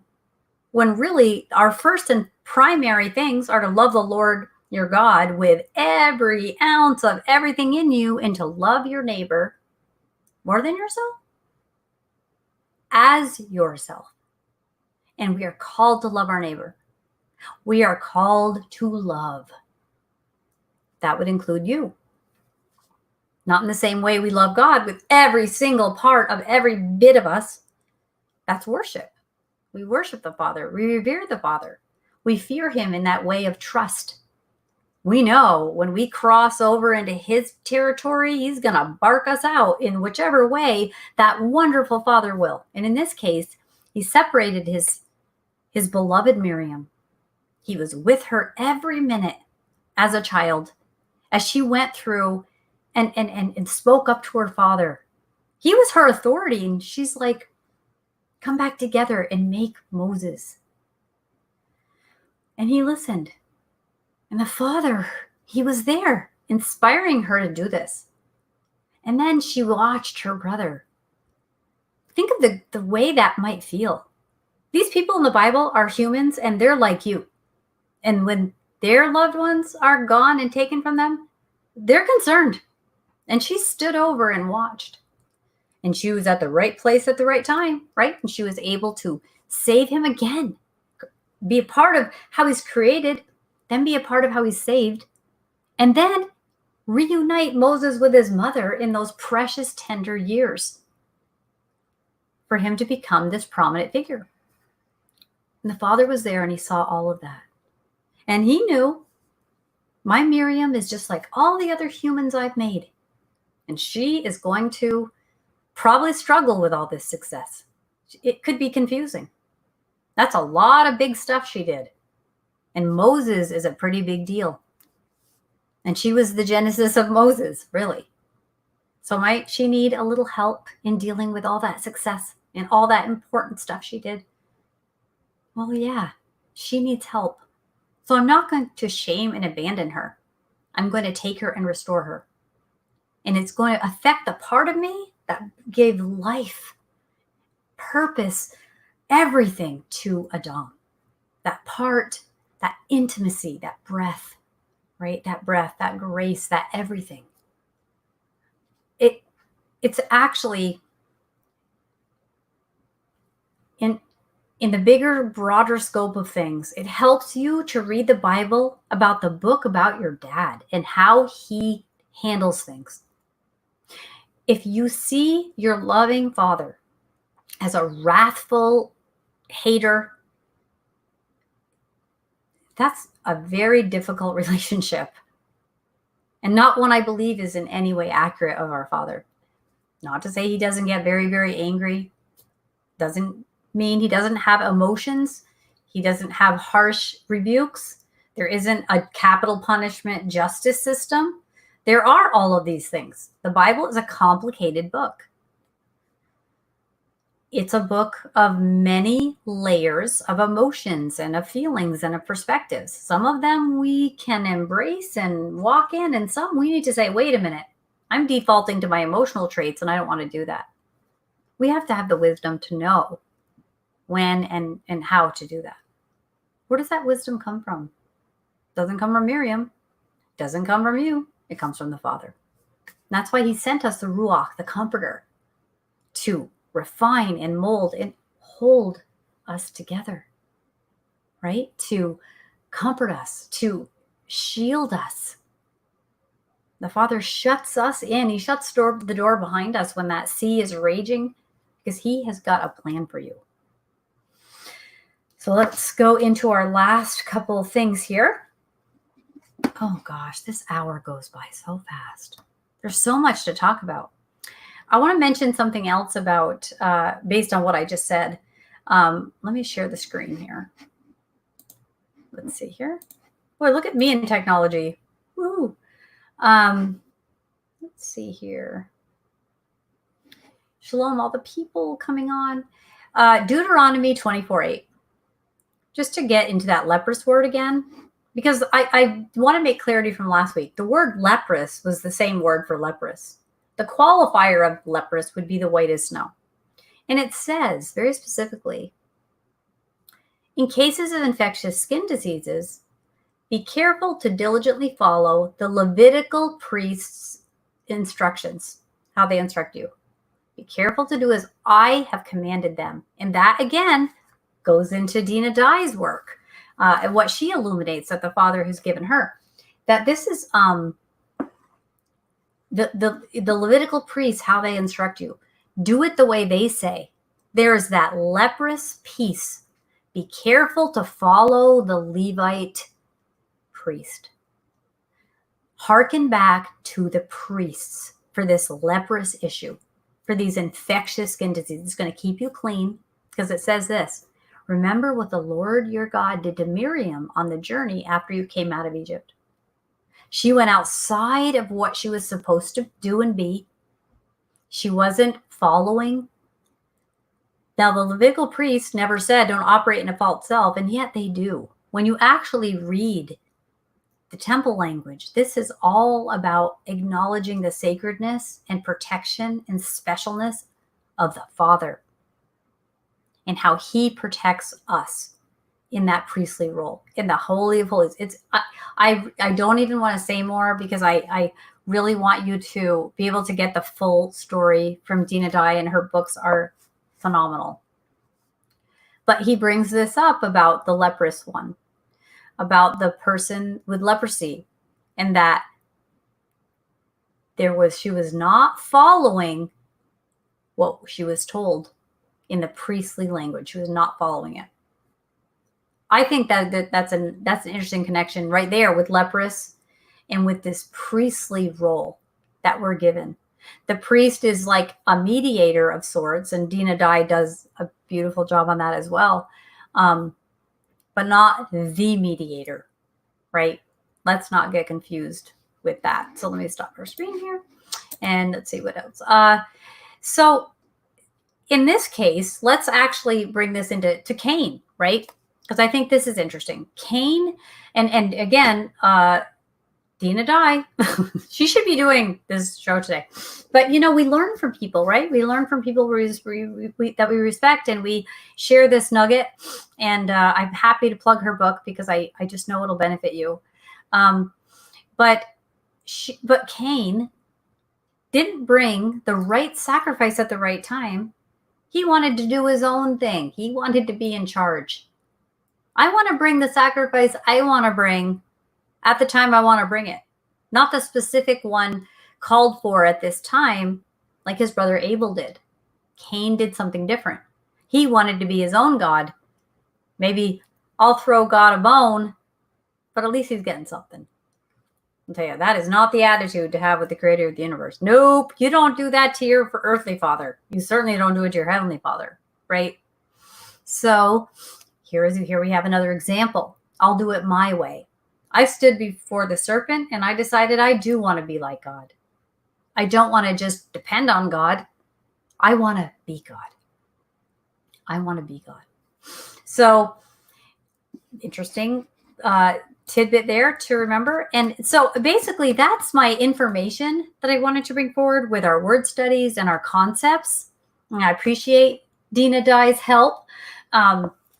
When really our first and primary things are to love the Lord your God with every ounce of everything in you and to love your neighbor more than yourself as yourself. And we are called to love our neighbor. We are called to love. That would include you. Not in the same way we love God with every single part of every bit of us. That's worship. We worship the Father. We revere the Father. We fear him in that way of trust. We know when we cross over into his territory, he's going to bark us out in whichever way that wonderful Father will. And in this case, he separated his beloved Miriam. He was with her every minute as a child, as she went through and spoke up to her father. He was her authority, and she's like, come back together and make Moses. And he listened. And the Father, he was there, inspiring her to do this. And then she watched her brother. Think of the way that might feel. These people in the Bible are humans, and they're like you. And when their loved ones are gone and taken from them, they're concerned. And she stood over and watched. And she was at the right place at the right time, right? And she was able to save him again. Be a part of how he's created, then be a part of how he's saved. And then reunite Moses with his mother in those precious, tender years for him to become this prominent figure. And the Father was there and he saw all of that. And he knew my Miriam is just like all the other humans I've made. And she is going to probably struggle with all this success. It could be confusing. That's a lot of big stuff she did. And Moses is a pretty big deal. And she was the genesis of Moses, really. So might she need a little help in dealing with all that success and all that important stuff she did? Well, yeah, she needs help. So I'm not going to shame and abandon her. I'm going to take her and restore her. And it's going to affect the part of me that gave life, purpose, everything to Adam. That part, that intimacy, that breath, right? That breath, that grace, that everything. It's actually in the bigger, broader scope of things, it helps you to read the Bible about the book about your dad and how he handles things. If you see your loving father as a wrathful hater, that's a very difficult relationship. And not one I believe is in any way accurate of our Father. Not to say he doesn't get very, very angry. Doesn't mean he doesn't have emotions. He doesn't have harsh rebukes. There isn't a capital punishment justice system. There are all of these things. The Bible is a complicated book. It's a book of many layers of emotions and of feelings and of perspectives. Some of them we can embrace and walk in, and some we need to say, wait a minute, I'm defaulting to my emotional traits and I don't want to do that. We have to have the wisdom to know when and how to do that. Where does that wisdom come from? It doesn't come from Miriam. It doesn't come from you. It comes from the Father. And that's why he sent us the Ruach, the Comforter, to refine and mold and hold us together, right? To comfort us, to shield us. The Father shuts us in. He shuts the door behind us when that sea is raging because he has got a plan for you. So let's go into our last couple of things here. Oh gosh, this hour goes by so fast. There's so much to talk about. I want to mention something else about, based on what I just said. Let me share the screen here. Let's see here. Boy, look at me in technology. Woo. Let's see here. Shalom, all the people coming on. Deuteronomy 24:8. Just to get into that leprous word again, because I want to make clarity from last week. The word leprous was the same word for leprous. The qualifier of leprous would be the white as snow. And it says very specifically, in cases of infectious skin diseases, be careful to diligently follow the Levitical priests' instructions, how they instruct you. Be careful to do as I have commanded them. And that, again, goes into D.R.E's work and what she illuminates that the Father has given her. That this is the Levitical priests, how they instruct you. Do it the way they say. There's that leprous piece. Be careful to follow the Levite priest. Hearken back to the priests for this leprous issue, for these infectious skin diseases. It's going to keep you clean, because it says this. Remember what the Lord your God did to Miriam on the journey after you came out of Egypt. She went outside of what she was supposed to do and be. She wasn't following. Now, the Levitical priests never said don't operate in a false self, and yet they do. When you actually read the temple language, this is all about acknowledging the sacredness and protection and specialness of the Father and how he protects us in that priestly role, in the Holy of Holies. I don't even want to say more, because I really want you to be able to get the full story from D.R.E, and her books are phenomenal. But he brings this up about the leprous one, about the person with leprosy, and that she was not following what she was told in the priestly language. She was not following it. I think that's an interesting connection right there with leprous and with this priestly role that we're given. The priest is like a mediator of sorts, and D.R.E does a beautiful job on that as well, but not the mediator, right? Let's not get confused with that. So let me stop our screen here, and let's see what else. So in this case, let's actually bring this into Cain, right? Because I think this is interesting. Cain, and again, D.R.E, she should be doing this show today. But, we learn from people, right? We learn from people that we respect, and we share this nugget. And I'm happy to plug her book, because I just know it'll benefit you. But Cain didn't bring the right sacrifice at the right time. He wanted to do his own thing. He wanted to be in charge. I want to bring the sacrifice I want to bring at the time I want to bring it, not the specific one called for at this time, like his brother Abel did. Cain did something different. He wanted to be his own God. Maybe I'll throw God a bone, but at least he's getting something. I'll tell you, that is not the attitude to have with the creator of the universe. Nope, you don't do that to your earthly father. You certainly don't do it to your heavenly father, right? So here we have another example. I'll do it my way. I stood before the serpent, and I decided I do want to be like God. I don't want to just depend on God. I want to be God. I want to be God. So interesting tidbit there to remember. And so basically that's my information that I wanted to bring forward with our word studies and our concepts. And I appreciate D.R.E's help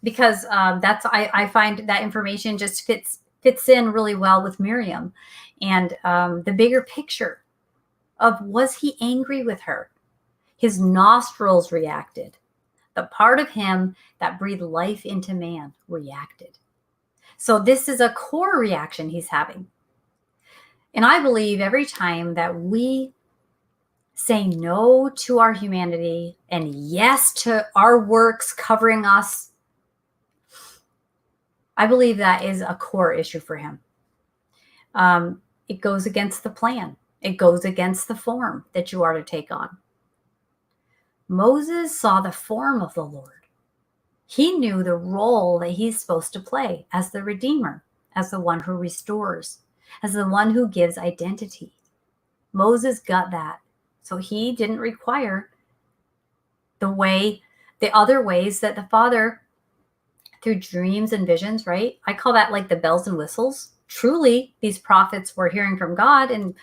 because I find that information just fits in really well with Miriam and the bigger picture of, was he angry with her? His nostrils reacted. The part of him that breathed life into man reacted. So this is a core reaction he's having. And I believe every time that we say no to our humanity and yes to our works covering us, I believe that is a core issue for him. It goes against the plan. It goes against the form that you are to take on. Moses saw the form of the Lord. He knew the role that he's supposed to play as the Redeemer, as the one who restores, as the one who gives identity. Moses got that. So he didn't require the other ways that the Father, through dreams and visions, right? I call that like the bells and whistles. Truly, these prophets were hearing from God, and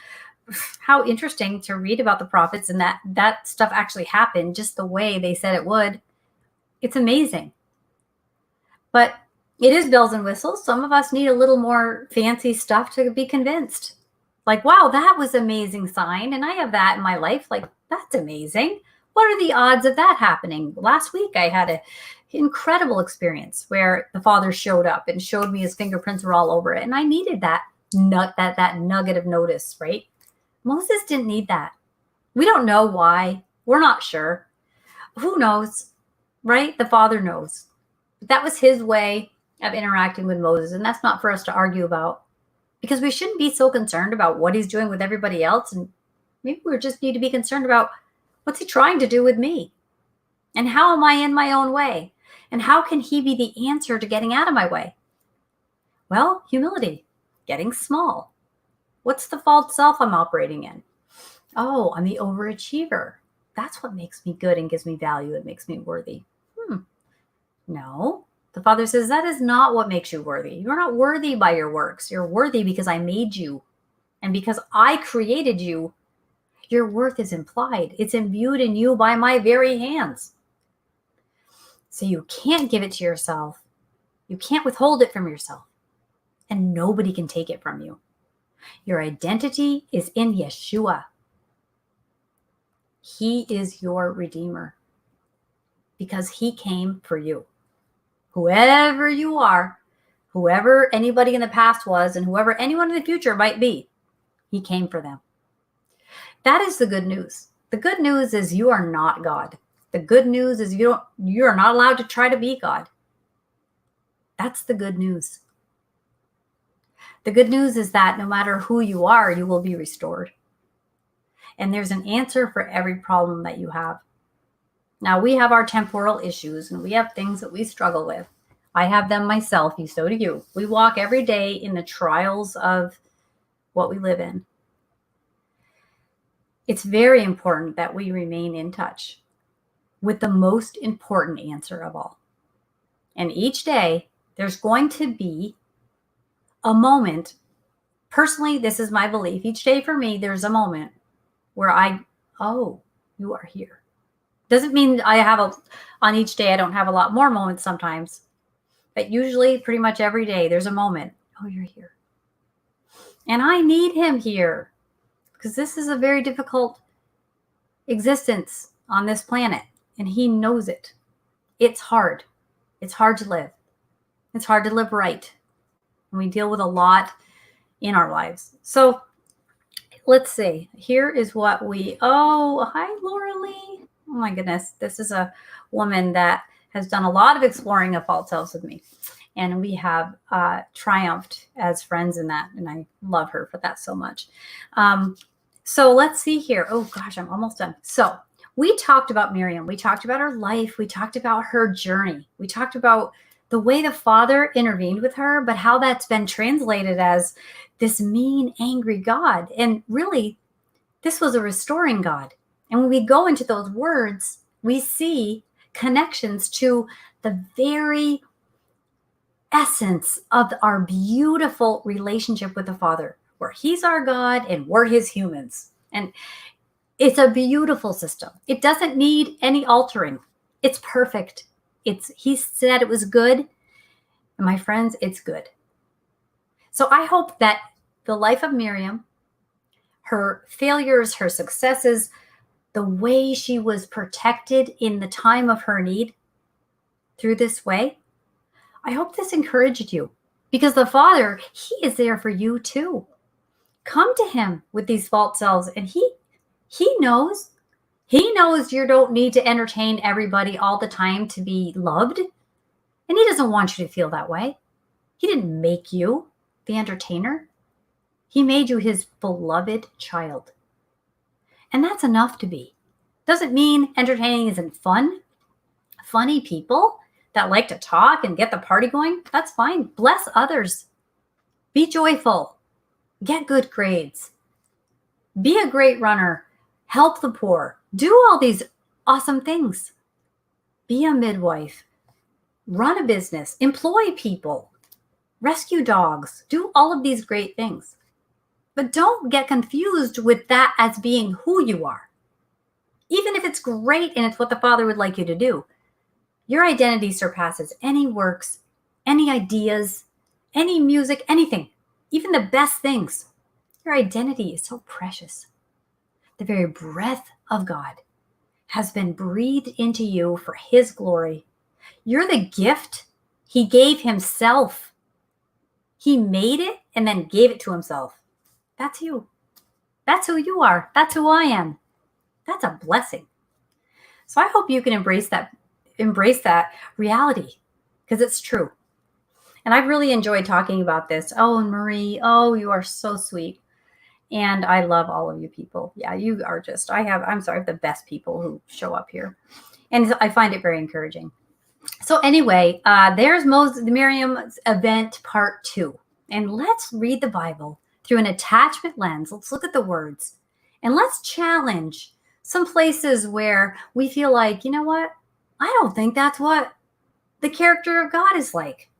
how interesting to read about the prophets and that stuff actually happened just the way they said it would. It's amazing. But it is bells and whistles. Some of us need a little more fancy stuff to be convinced. Like, wow, that was an amazing sign, and I have that in my life. Like, that's amazing. What are the odds of that happening? Last week, I had an incredible experience where the Father showed up and showed me his fingerprints were all over it, and I needed that nugget of notice, right? Moses didn't need that. We don't know why. We're not sure. Who knows, right? The Father knows. But that was his way of interacting with Moses, and that's not for us to argue about, because we shouldn't be so concerned about what he's doing with everybody else, and maybe we just need to be concerned about what's he trying to do with me, and how am I in my own way, and how can he be the answer to getting out of my way? Well, humility, getting small. What's the false self I'm operating in? Oh, I'm the overachiever. That's what makes me good and gives me value and makes me worthy. No, the Father says that is not what makes you worthy. You're not worthy by your works. You're worthy because I made you. And because I created you, your worth is implied. It's imbued in you by my very hands. So you can't give it to yourself. You can't withhold it from yourself. And nobody can take it from you. Your identity is in Yeshua. He is your Redeemer because he came for you. Whoever you are, whoever anybody in the past was, and whoever anyone in the future might be, he came for them. That is the good news. The good news is you are not God. The good news is you're not allowed to try to be God. That's the good news. The good news is that no matter who you are, you will be restored. And there's an answer for every problem that you have. Now, we have our temporal issues, and we have things that we struggle with. I have them myself, so do you. We walk every day in the trials of what we live in. It's very important that we remain in touch with the most important answer of all. And each day, there's going to be a moment. Personally, this is my belief. Each day for me, there's a moment where you are here. Doesn't mean on each day I don't have a lot more moments sometimes, but usually pretty much every day there's a moment. Oh, you're here. And I need him here because this is a very difficult existence on this planet, and he knows it. It's hard. It's hard to live. It's hard to live right. And we deal with a lot in our lives. So let's see. Here is what hi, Laura Lee. Oh my goodness. This is a woman that has done a lot of exploring of false selves with me. And we have triumphed as friends in that. And I love her for that so much. So let's see here. Oh gosh, I'm almost done. So we talked about Miriam. We talked about her life. We talked about her journey. We talked about the way the Father intervened with her, but how that's been translated as this mean, angry God. And really, this was a restoring God. And when we go into those words, we see connections to the very essence of our beautiful relationship with the Father, where he's our God and we're his humans. And it's a beautiful system. It doesn't need any altering. It's perfect. He said it was good. And my friends, it's good. So I hope that the life of Miriam, her failures, her successes, the way she was protected in the time of her need through this way, I hope this encouraged you, because the Father, he is there for you too. Come to him with these false selves, and he knows. He knows you don't need to entertain everybody all the time to be loved. And he doesn't want you to feel that way. He didn't make you the entertainer. He made you his beloved child. And that's enough to be. Doesn't mean entertaining isn't fun. Funny people that like to talk and get the party going, that's fine. Bless others. Be joyful. Get good grades. Be a great runner. Help the poor. Do all these awesome things. Be a midwife. Run a business. Employ people. Rescue dogs. Do all of these great things. But don't get confused with that as being who you are. Even if it's great and it's what the Father would like you to do, your identity surpasses any works, any ideas, any music, anything, even the best things. Your identity is so precious. The very breath of God has been breathed into you for his glory. You're the gift he gave himself. He made it and then gave it to himself. That's you. That's who you are. That's who I am. That's a blessing. So I hope you can embrace that reality, because it's true. And I've really enjoyed talking about this. Oh, and Marie, oh, you are so sweet. And I love all of you people. Yeah, you are just, I have the best people who show up here. And I find it very encouraging. So anyway, there's Miriam's event part 2. And let's read the Bible through an attachment lens. Let's look at the words. And let's challenge some places where we feel like, you know what? I don't think that's what the character of God is like.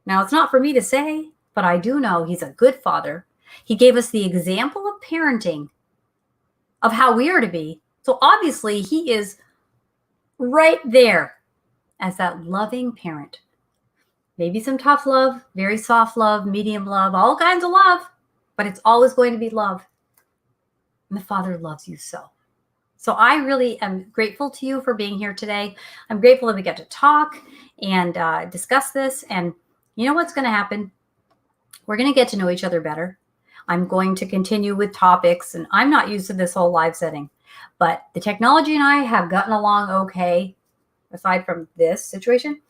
Now, it's not for me to say, but I do know he's a good father. He gave us the example of parenting, of how we are to be. So obviously, he is right there as that loving parent. Maybe some tough love, very soft love, medium love, all kinds of love, but it's always going to be love. And the Father loves you so. So I really am grateful to you for being here today. I'm grateful that we get to talk and discuss this. And you know what's going to happen? We're going to get to know each other better. I'm going to continue with topics, and I'm not used to this whole live setting. But the technology and I have gotten along okay, aside from this situation.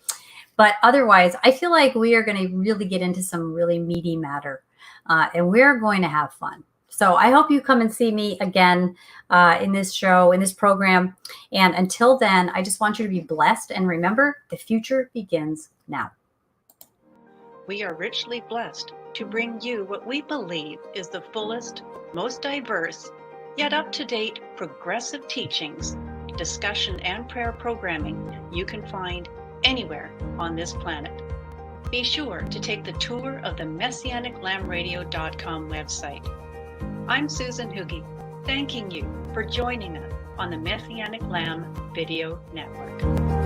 But otherwise, I feel like we are going to really get into some really meaty matter, and we're going to have fun. So I hope you come and see me again in this show, in this program. And until then, I just want you to be blessed. And remember, the future begins now. We are richly blessed to bring you what we believe is the fullest, most diverse, yet up-to-date progressive teachings, discussion, and prayer programming you can find anywhere on this planet. Be sure to take the tour of the MessianicLambRadio.com website. I'm Susan Hoogie, thanking you for joining us on the Messianic Lamb Video Network.